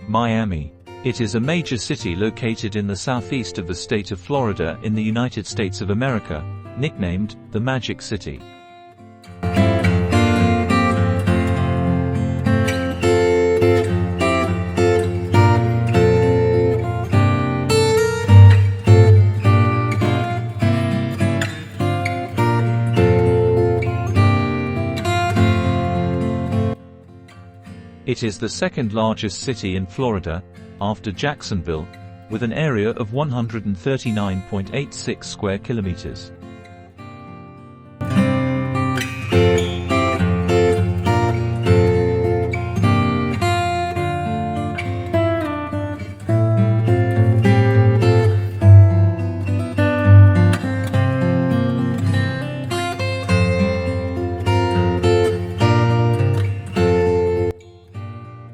Miami. It is a major city located in the southeast of the state of Florida in the United States of America, nicknamed the Magic City. It is the second largest city in Florida, after Jacksonville, with an area of 139.86 square kilometers.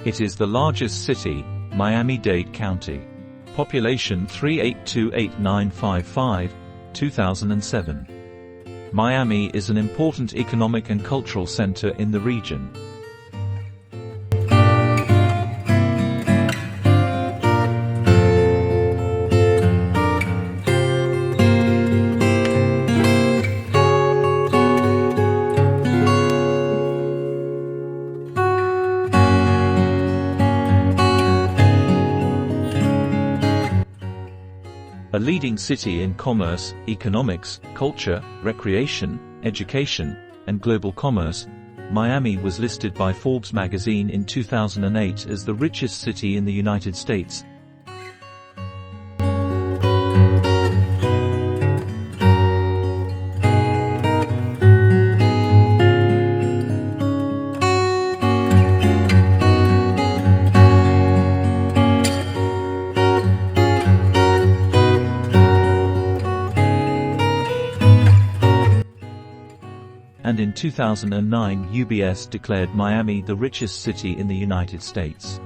It is the largest city, Miami-Dade County. Population 3828955, 2007. Miami is an important economic and cultural center in the region. A leading city in commerce, economics, culture, recreation, education, and global commerce, Miami was listed by Forbes magazine in 2008 as the richest city in the United States. And in 2009 UBS declared Miami the richest city in the United States.